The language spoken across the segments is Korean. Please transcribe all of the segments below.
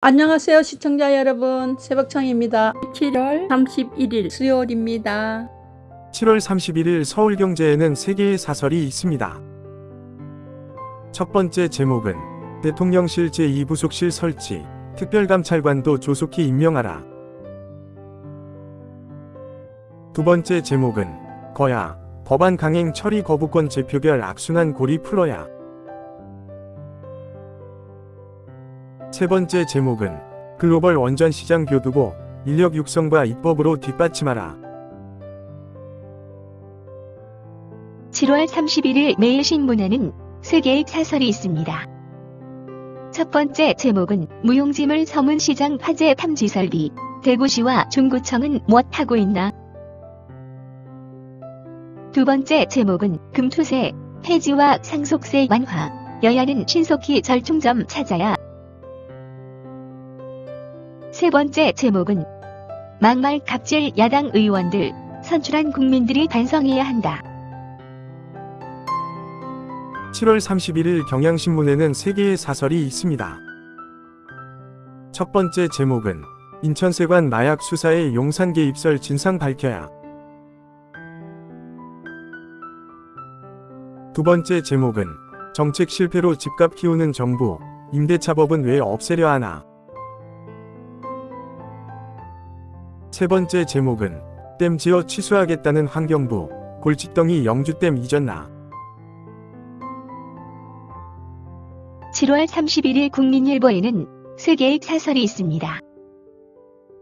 안녕하세요 시청자 여러분, 새벽청입니다. 7월 31일 수요일입니다. 7월 31일 서울경제에는 3개의 사설이 있습니다. 첫 번째 제목은 대통령실 제2부속실 설치, 특별감찰관도 조속히 임명하라. 두 번째 제목은 거야, 법안 강행 처리 거부권 재표결 악순환 고리 풀어야. 세 번째 제목은 글로벌 원전 시장 교두보, 인력 육성과 입법으로 뒷받침하라. 7월 31일 매일신문에는 3개의 사설이 있습니다. 첫 번째 제목은 무용지물 서문시장 화재 탐지 설비, 대구시와 중구청은 무엇하고 있나? 두 번째 제목은 금투세, 폐지와 상속세 완화, 여야는 신속히 절충점 찾아야. 세 번째 제목은 막말 갑질 야당 의원들, 선출한 국민들이 반성해야 한다. 7월 31일 경향신문에는 3개의 사설이 있습니다. 첫 번째 제목은 인천세관 마약 수사의 용산 개입설 진상 밝혀야. 두 번째 제목은 정책 실패로 집값 키우는 정부, 임대차법은 왜 없애려 하나. 세 번째 제목은 댐 지어 취소하겠다는 환경부, 골칫덩이 영주댐 잊었나. 7월 31일 국민일보에는 3개의 사설이 있습니다.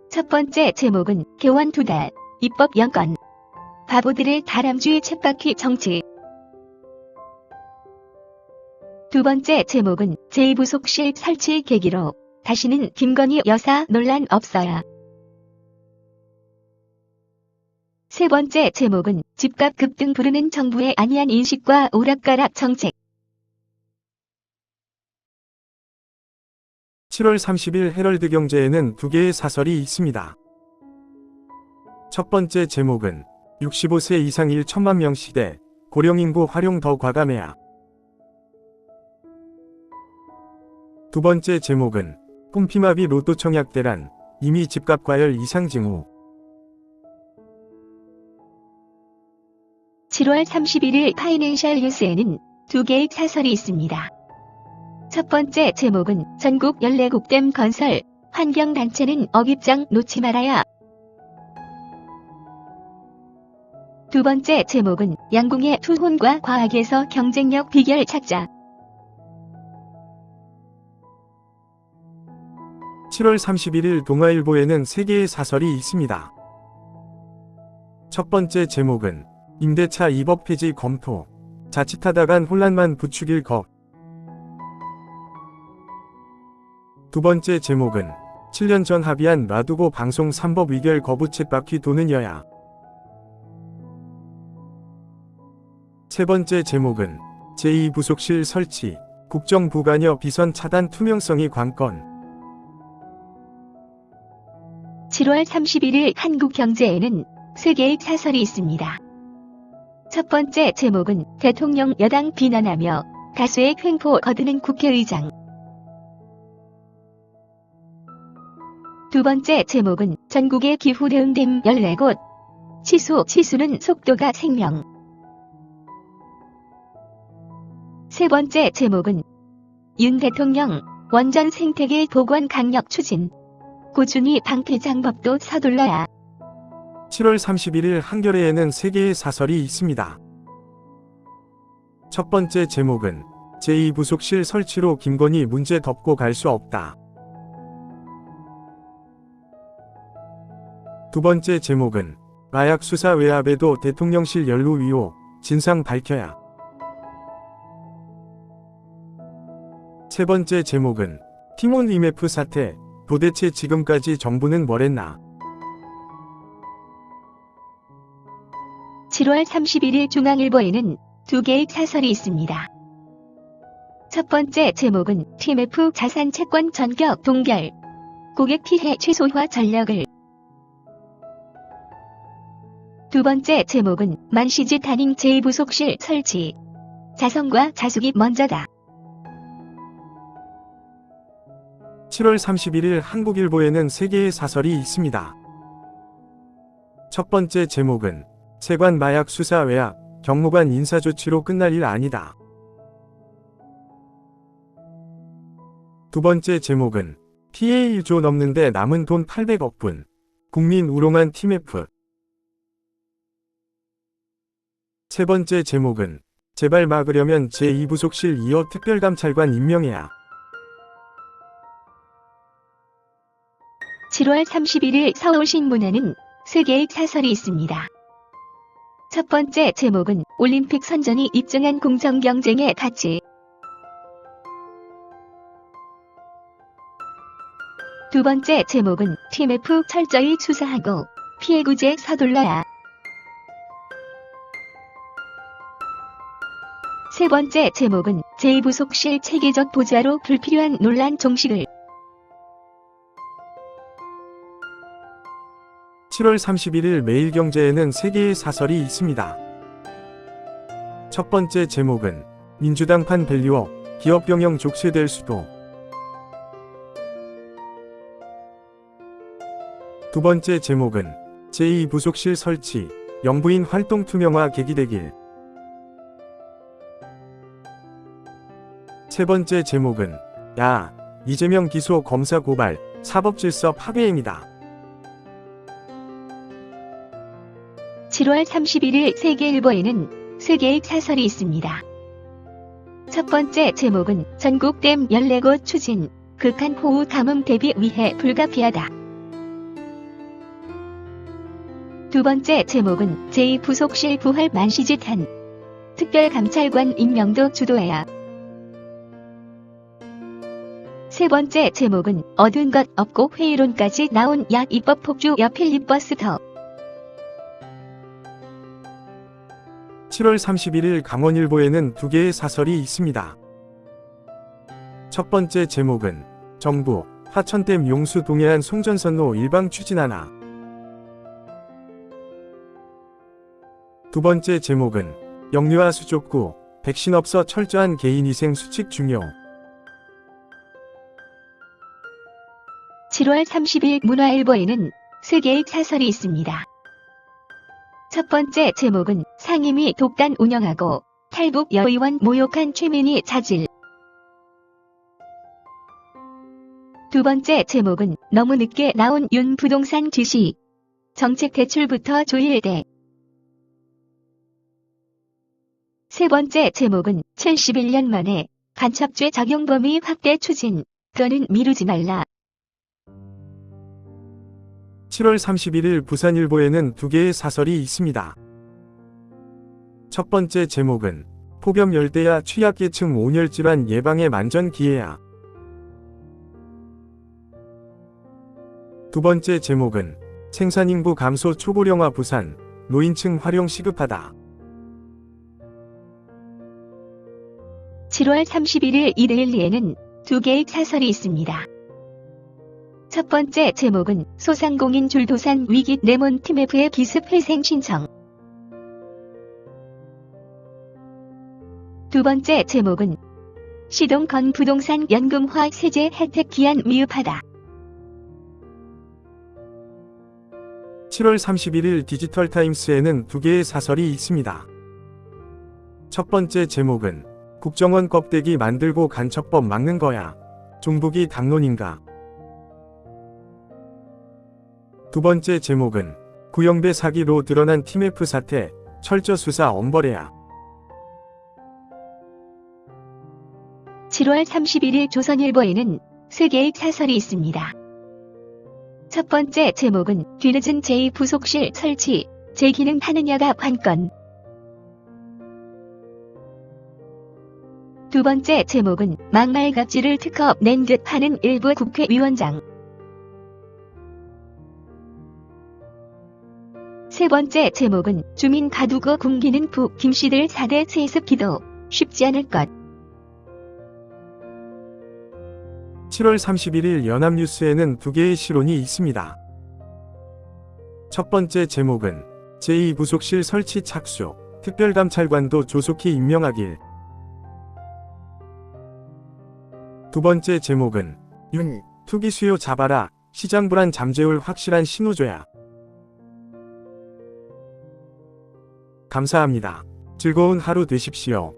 첫 번째 제목은 개원 2달, 입법 연건, 바보들의 다람쥐 쳇바퀴 정치. 두 번째 제목은 제2부속실 설치 계기로 다시는 김건희 여사 논란 없어야. 세 번째 제목은 집값 급등 부르는 정부의 안이한 인식과 오락가락 정책. 7월 30일 헤럴드 경제에는 2개의 사설이 있습니다. 첫 번째 제목은 65세 이상 1천만 명 시대, 고령인구 활용 더 과감해야. 두 번째 제목은 꿈피마비 로또 청약 대란, 이미 집값 과열 이상 징후. 7월 31일 파이낸셜 뉴스에는 2개의 사설이 있습니다. 첫 번째 제목은 전국 14곳 댐 건설, 환경단체는 어깃장 놓지 말아야. 두 번째 제목은 양궁의 투혼과 과학에서 경쟁력 비결 찾자. 7월 31일 동아일보에는 3개의 사설이 있습니다. 첫 번째 제목은 임대차 입법 폐지 검토, 자칫하다간 혼란만 부추길 것. 두 번째 제목은 7년 전 합의한 놔두고 방송 3법 의결 거부 쳇바퀴 도는 여야. 세 번째 제목은 제2부속실 설치, 국정부 관여 비선 차단 투명성이 관건. 7월 31일 한국경제에는 3개의 사설이 있습니다. 첫 번째 제목은 대통령 여당 비난하며 다수의 횡포 거두는 국회의장. 두 번째 제목은 전국의 기후 대응댐 14곳, 치수는 속도가 생명. 세 번째 제목은 윤 대통령 원전 생태계 복원 강력 추진, 꾸준히 방패장법도 서둘러야. 7월 31일 한겨레에는 3개의 사설이 있습니다. 첫 번째 제목은 제2부속실 설치로 김건희 문제 덮고 갈 수 없다. 두 번째 제목은 마약 수사 외압에도 대통령실 연루 의혹, 진상 밝혀야. 세 번째 제목은 티몬 IMF 사태, 도대체 지금까지 정부는 뭘 했나. 7월 31일 중앙일보에는 2개의 사설이 있습니다. 첫 번째 제목은 TMF 자산 채권 전격 동결, 고객 피해 최소화 전략을. 두 번째 제목은 만시지 단임 제2부속실 설치, 자성과 자숙이 먼저다. 7월 31일 한국일보에는 3개의 사설이 있습니다. 첫 번째 제목은 세관 마약 수사 외압, 경무관 인사조치로 끝날 일 아니다. 두 번째 제목은 PA 1조 넘는데 남은 돈 800억 분. 국민 우롱한 TMF. 세 번째 제목은 제발 막으려면 제2부속실 2호 특별감찰관 임명해야. 7월 31일 서울신문에는 3개의 사설이 있습니다. 첫 번째 제목은 올림픽 선전이 입증한 공정경쟁의 가치. 두 번째 제목은 TMF 철저히 수사하고 피해 구제 서둘러야. 세 번째 제목은 제2부속실 체계적 보좌로 불필요한 논란 종식을. 7월 31일 매일경제에는 3개의 사설이 있습니다. 첫 번째 제목은 민주당판 밸류업, 기업병영 족쇄될 수도. 두 번째 제목은 제2부속실 설치, 영부인 활동 투명화 계기되길. 세 번째 제목은 야, 이재명 기소 검사 고발, 사법질서 파괴행위다. 7월 31일 세계일보에는 3개의 사설이 있습니다. 첫 번째 제목은 전국댐 14곳 추진, 극한 호우 가뭄 대비 위해 불가피하다. 두 번째 제목은 제2부속실 부활 만시짓한, 특별감찰관 임명도 주도해야. 세 번째 제목은 얻은 것 없고 회의론까지 나온 약 입법 폭주 필리버스터. 7월 31일 강원일보에는 2개의 사설이 있습니다. 첫 번째 제목은 정부, 하천댐 용수 동해안 송전선로 일방 추진하나. 두 번째 제목은 영유아 수족구, 백신 없어 철저한 개인위생 수칙 중요. 7월 30일 문화일보에는 3개의 사설이 있습니다. 첫 번째 제목은 상임위 독단 운영하고 탈북 여의원 모욕한 최민희 자질. 두 번째 제목은 너무 늦게 나온 윤 부동산 지시, 정책 대출부터 조일대. 세 번째 제목은 71년 만에 간첩죄 적용 범위 확대 추진, 더는 미루지 말라. 7월 31일 부산일보에는 2개의 사설이 있습니다. 첫 번째 제목은 폭염 열대야 취약계층 온열질환 예방의 만전 기회야. 두 번째 제목은 생산인구 감소 초고령화 부산, 노인층 활용 시급하다. 7월 31일 이데일리에는 2개의 사설이 있습니다. 첫 번째 제목은 소상공인 줄도산 위기 레몬 TMF의 기습 회생 신청. 두 번째 제목은 시동건 부동산 연금화 세제 혜택 기한 미흡하다. 7월 31일 디지털타임스에는 2개의 사설이 있습니다. 첫 번째 제목은 국정원 껍데기 만들고 간첩법 막는 거야. 종북이 당론인가. 두 번째 제목은 구영배 사기로 드러난 TMF 사태, 철저 수사 엄벌해야. 7월 31일 조선일보에는 3개의 사설이 있습니다. 첫 번째 제목은 뒤늦은 제2부속실 설치, 재기능하느냐가 관건. 두 번째 제목은 막말갑질을 특허 낸 듯 하는 일부 국회의원장. 세 번째 제목은 주민 가두고 굶기는 부 김씨들 4대 세습 기도, 쉽지 않을 것. 7월 31일 연합뉴스에는 2개의 시론이 있습니다. 첫 번째 제목은 제2부속실 설치 착수, 특별감찰관도 조속히 임명하길. 두 번째 제목은 윤, 투기 수요 잡아라. 시장 불안 잠재울 확실한 신호조야. 감사합니다. 즐거운 하루 되십시오.